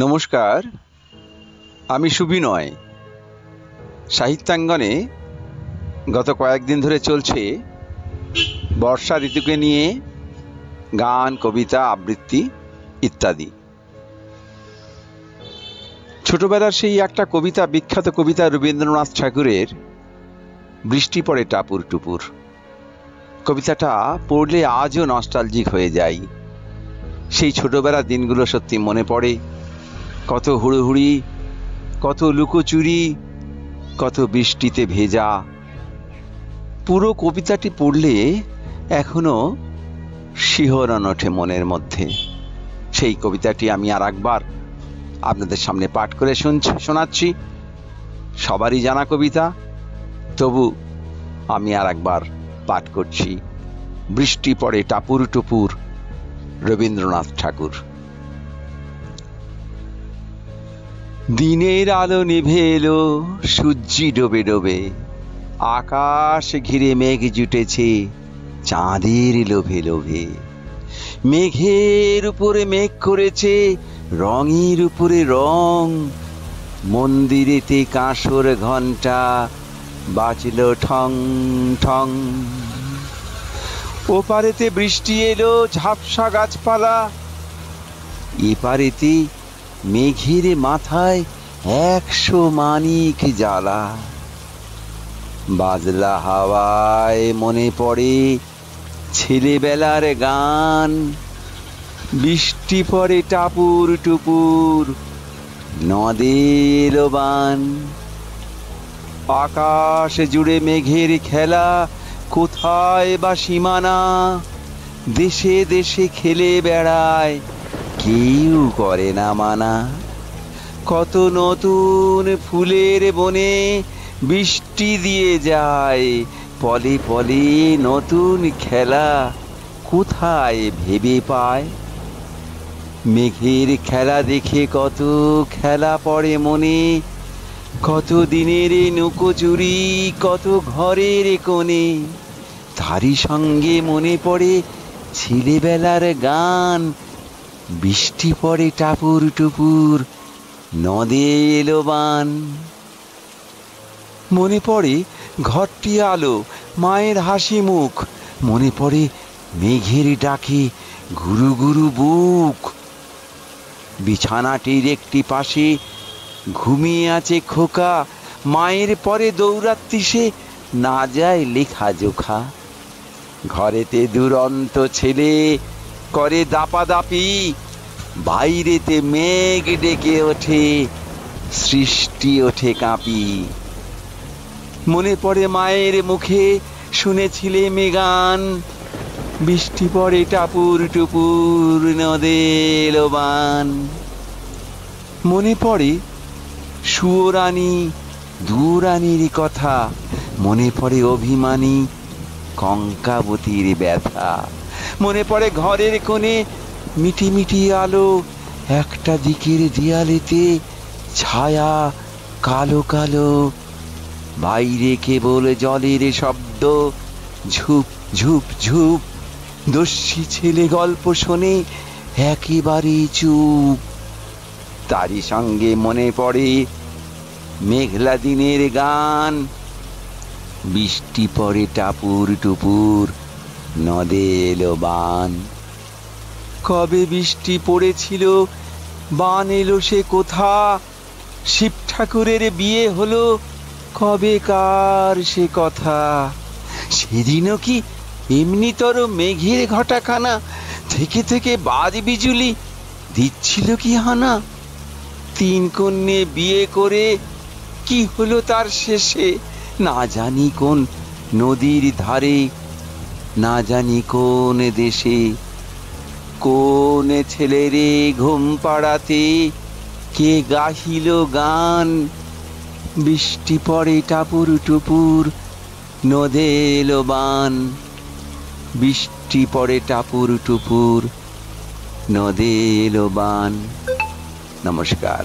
নমস্কার, আমি সুবিনয়। সাহিত্যাঙ্গনে গত কয়েকদিন ধরে চলছে বর্ষা ঋতুকে নিয়ে গান, কবিতা, আবৃত্তি ইত্যাদি। ছোটবেলার সেই একটা কবিতা, বিখ্যাত কবিতা রবীন্দ্রনাথ ঠাকুরের বৃষ্টি পড়ে টাপুর টুপুর। কবিতাটা পড়লে আজও নস্টালজিক হয়ে যাই। সেই ছোটবেলার দিনগুলো সত্যি মনে পড়ে। কত হুড়োহুড়ি, কত লুকোচুরি, কত বৃষ্টিতে ভেজা। পুরো কবিতাটি পড়লে এখনো শিহরণ ওঠে মনের মধ্যে। সেই কবিতাটি আমি আর একবার আপনাদের সামনে পাঠ করে শোনাচ্ছি। সবারই জানা কবিতা, তবু আমি আর একবার পাঠ করছি। বৃষ্টি পড়ে টাপুর টুপুর, রবীন্দ্রনাথ ঠাকুর। দিনের আলো নিভে এলো, সূর্যি ডোবে ডোবে, আকাশ ঘিরে মেঘ জুটেছে চাঁদের লোভে লোভে। মেঘের উপরে মেঘ করেছে রঙের উপরে রং, মন্দিরেতে কাঁসর ঘন্টা বাজল ঠং ঠং। ওপারেতে বৃষ্টি এলো ঝাপসা গাছপালা, এপারেতে মেঘের মাথায় 100 মানিক জ্বালা। বাজলা হাওয়ায় মনে পড়ে ছেলেবেলার গান, বৃষ্টি পড়ে টাপুর টুপুর, নদে এলো বান। আকাশ জুড়ে মেঘের খেলা, কোথায় বা সীমানা, দেশে দেশে খেলে বেড়ায়, কেউ করে না মানা। কত নতুন ফুলের বনে বৃষ্টি দিয়ে যায়, পলে পলে নতুন খেলা কোথায় ভেবে পায়। মেঘের খেলা দেখে কত খেলা পড়ে মনে, কত দিনের লুকোচুরি, কত ঘরের কোণে। তারই সঙ্গে মনে পড়ে ছেলেবেলার গান, বৃষ্টি পড়ে টাপুর টুপুর, নদে এলো বান। মনে পড়ে ঘরটি আলো, মায়ের হাসি মুখ, মনে পড়ে মেঘের ডাকে গুরু গুরু বুক। বিছানাটির একটি পাশে ঘুমিয়ে আছে খোকা, মায়ের পরে দৌড়াচ্ছি সে না যায় লেখা জোখা। ঘরেতে দুরন্ত ছেলে করে দাপাদাপি, বাইরেতে মেঘ ডেকে ওঠে, সৃষ্টি ওঠে কাঁপি। মনে পড়ে মায়ের মুখে শুনেছিলে মেগান, বৃষ্টি পড়ে টাপুর টুপুর, নদে এলো বান। মনে পড়ে সুয়োরানী দুরানীর কথা, মনে পড়ে অভিমানী কঙ্কাবতীর ব্যথা। মনে পড়ে ঘরের কোণে মিটি মিটি আলো, একটা দিকের দেয়ালেতে ছায়া কালো কালো, বাইরে কেবল জলের শব্দ, ঝুপ ঝুপ ঝুপ। দস্যি ছেলে গল্প শোনে একেবারে চুপ। তারই সঙ্গে মনে পড়ে মেঘলা দিনের গান, বৃষ্টি পড়ে টাপুর টুপুর, নদে এলো বান। কবে বৃষ্টি পড়েছিল, বান এলো সে কোথা, শিব ঠাকুরের বিয়ে হলো কবে কার সে কথা। সেদিনও কি এমনিতর মেঘের ঘটাখানা থেকে থেকে বাজ বিজুলি দিচ্ছিল কি হানা। 3 কন্যে বিয়ে করে কি হলো তার শেষে, না জানি কোন নদীর ধারে, না জানি কোন দেশে। কোন ছেলেরে ঘুম পাড়াতে কে গাহিল গান, বৃষ্টি পড়ে টাপুর টুপুর, নদে এলো বান। বৃষ্টি পড়ে টাপুর টুপুর, নদে এলো বান। নমস্কার।